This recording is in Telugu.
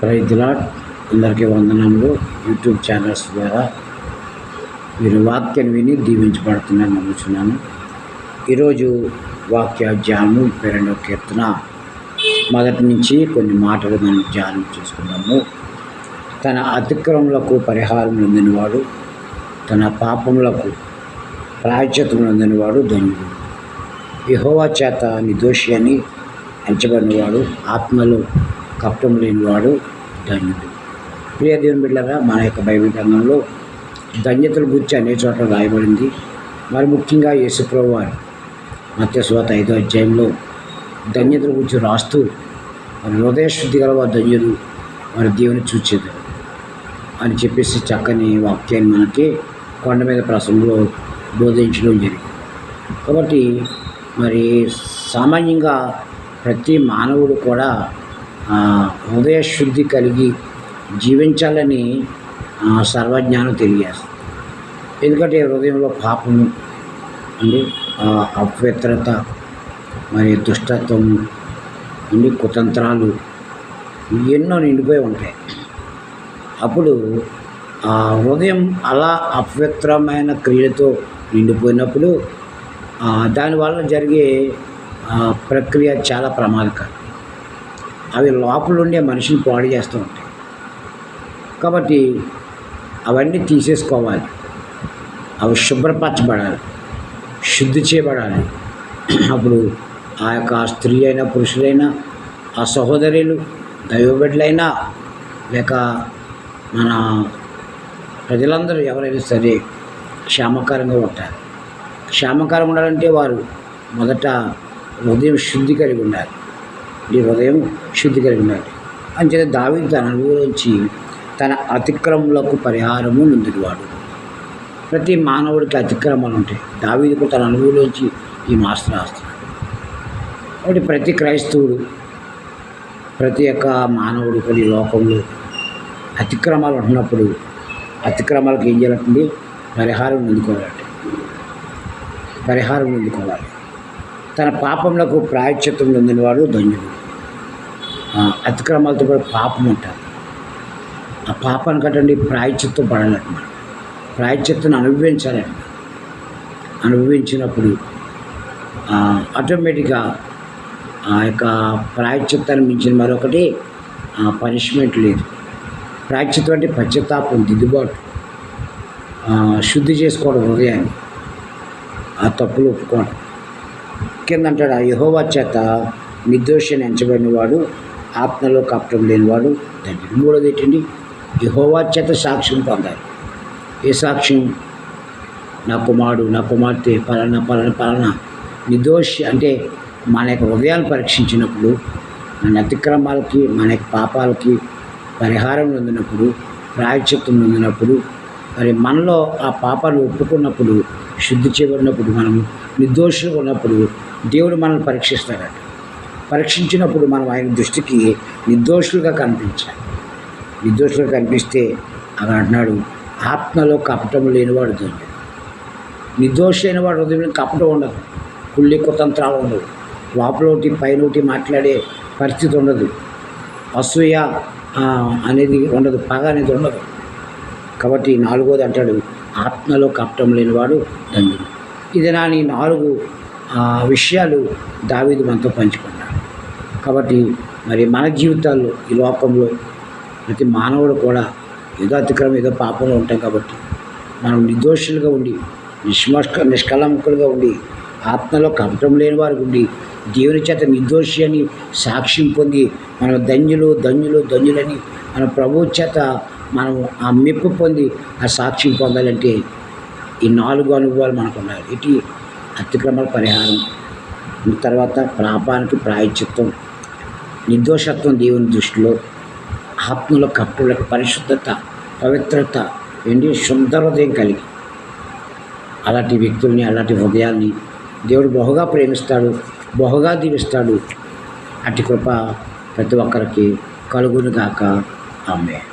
Praise the lord. అందరికీ వందనములు. యూట్యూబ్ ఛానల్స్ ద్వారా మీరు వాక్యాన్ని విని దీవించబడుతున్నారని నమ్ముతున్నాను. ఈరోజు వాక్య ధ్యానము 22వ కీర్తన మొదటి నుంచి కొన్ని మాటలు మనం ధ్యానం చేసుకున్నాము. తన అతిక్రమములకు పరిహారం పొందినవాడు, తన పాపములకు ప్రాయశ్చిత్తం పొందినవాడు ధన్యుడు. యెహోవా చేత నిర్దోషి అని ఎంచబడినవాడు, ఆత్మలో కపటం లేనివాడు ధన్యుడు. ప్రియ దేవుని బిడ్డలారా, మన యొక్క బైబిల్ గ్రంథంలో ధన్యతల గురించి అనేక చోట్ల రాయబడింది. మరి ముఖ్యంగా యేసుప్రభువు వారు మత్తయి సువార్త 5వ అధ్యాయంలో ధన్యతల గురించి రాస్తూ మరి హృదయ శుద్ధి గల వారు ధన్యులు, వారి దేవుని చూచేదారు అని చెప్పేసి చక్కని వాక్యాన్ని మనకి కొండ మీద ప్రసంగంలో బోధించడం జరిగింది. కాబట్టి మరి సామాన్యంగా ప్రతి మానవుడు కూడా హృదయ శుద్ధి కలిగి జీవించాలని సర్వజ్ఞానం తెలియజేస్తుంది. ఎందుకంటే హృదయంలో పాపము అండి, అపవిత్రత, మరి దుష్టత్వం అండి, కుతంత్రాలు ఎన్నో నిండిపోయి ఉంటాయి. అప్పుడు హృదయం అలా అపవిత్రమైన క్రియలతో నిండిపోయినప్పుడు దానివల్ల జరిగే ప్రక్రియ చాలా ప్రమాదకరం. అవి లోపల ఉండే మనిషిని పాడు చేస్తూ ఉంటాయి. కాబట్టి అవన్నీ తీసేసుకోవాలి, అవి శుభ్రపరచబడాలి, శుద్ధి చేయబడాలి. అప్పుడు ఆ యొక్క స్త్రీ అయినా పురుషులైనా, ఆ సహోదరులు దైవబిడ్డలైనా లేక మన ప్రజలందరూ ఎవరైనా సరే క్షేమకరంగా ఉంటారు. క్షేమకరంగా ఉండాలంటే వారు మొదట హృదయం శుద్ధి కలిగి ఉండాలి. ఈ హృదయం శుద్ధి కలిగి ఉండాలి. అంచేత దావీదు తన అనుభవంలోంచి తన అతిక్రమములకు పరిహారము పొందినవాడు. ప్రతి మానవుడికి అతిక్రమాలు ఉంటాయి. దావీదుకు తన అనుభవంలోంచి ఈ మాస్టర్ రాస్తున్నాడు. కాబట్టి ప్రతి క్రైస్తవుడు, ప్రతి ఒక్క మానవుడు కూడా ఈ లోకంలో అతిక్రమాలు ఉంటున్నప్పుడు అతిక్రమాలకు ఏం చేయాలంటే పరిహారం పొందుకోవాలంటే పరిహారం పొందుకోవాలి. తన పాపములకు ప్రాయశ్చిత్తం పొందినవాడు ధన్యుడు. అతిక్రమాలతో కూడా పాపం ఉంటుంది. ఆ పాపాన్ని కట్టండి ప్రాయశ్చిత్తం పడాలంట. ప్రాయశ్చిత్తం అనుభవించాలంట. అనుభవించినప్పుడు ఆటోమేటిక్గా ఆ యొక్క ప్రాయశ్చిత్తాన్ని మించిన మరొకటి పనిష్మెంట్ లేదు. ప్రాయశ్చిత్తం అంటే పశ్చాత్తాపం, దిద్దుబాటు, శుద్ధి చేసుకోవడం హృదయాన్ని, ఆ తప్పులు ఒప్పుకోవడం. కింద అంటాడు, యెహోవా చేత నిర్దోషి అని ఎంచబడినవాడు, ఆత్మలో కపటం లేనివాడు ధన్యుడు. మూడోది ఏంటండి? యెహోవా చేత సాక్ష్యం పొందాలి. ఏ సాక్ష్యం? నా కుమారుడు, నా కుమార్తె పలానా పలానా పలానా నిర్దోషి అంటే మన యొక్క హృదయాన్ని పరీక్షించినప్పుడు, మన అతిక్రమాలకి, మన యొక్క పాపాలకి పరిహారం పొందినప్పుడు, ప్రాయశ్చిత్తం పొందినప్పుడు, మరి మనలో ఆ పాపాలు ఒప్పుకున్నప్పుడు, శుద్ధి చేయబడినప్పుడు, మనము నిర్దోషులుగా ఉన్నప్పుడు దేవుడు మనల్ని పరీక్షిస్తాడట. పరీక్షించినప్పుడు మనం ఆయన దృష్టికి నిర్దోషులుగా కనిపించాలి. నిర్దోషులుగా కనిపిస్తే అక్కడ అంటున్నాడు, ఆత్మలో కపటం లేనివాడు ధన్యుడు. నిర్దోషి అయిన వాడు హృదయంలో కపటం ఉండదు, కుళ్ళి కుతంత్రాలు ఉండవు, లోపలోటి పైనోటి మాట్లాడే పరిస్థితి ఉండదు, అసూయ అనేది ఉండదు, పగ అనేది ఉండదు. కాబట్టి నాలుగోది అంటాడు, ఆత్మలో కపటం లేనివాడు ధన్యుడు. ఇది నా 4 విషయాలు దావీదు మనతో పంచుకున్నాడు. కాబట్టి మరి మన జీవితాల్లో ఈ లోకంలో ప్రతి మానవుడు కూడా ఏదో అతిక్రమం, ఏదో పాపంలో ఉంటాం. కాబట్టి మనం నిర్దోషులుగా ఉండి, నిష్కలంకులుగా ఉండి, ఆత్మలో కపటం లేని వారికి ఉండి, దేవుని చేత నిర్దోషి అని సాక్ష్యం పొంది మనం ధన్యులు ధన్యులు ధన్యులని మన ప్రభువు చేత మనం ఆ మెప్పు పొంది ఆ సాక్ష్యం పొందాలంటే ఈ 4 అనుభవాలు మనకు ఉన్నాయి. ఇటు అతిక్రమాల పరిహారం, తర్వాత పాపానికి ప్రాయశ్చిత్తం, నిర్దోషత్వం దేవుని దృష్టిలో, ఆత్మలో కపటం, పరిశుద్ధత, పవిత్రత, శుద్ధ హృదయం కలిగి అలాంటి వ్యక్తుల్ని, అలాంటి హృదయాల్ని దేవుడు బహుగా ప్రేమిస్తాడు, బహుగా దీవిస్తాడు. అట్టి కృప ప్రతి ఒక్కరికి కలుగును గాక. ఆమేన్.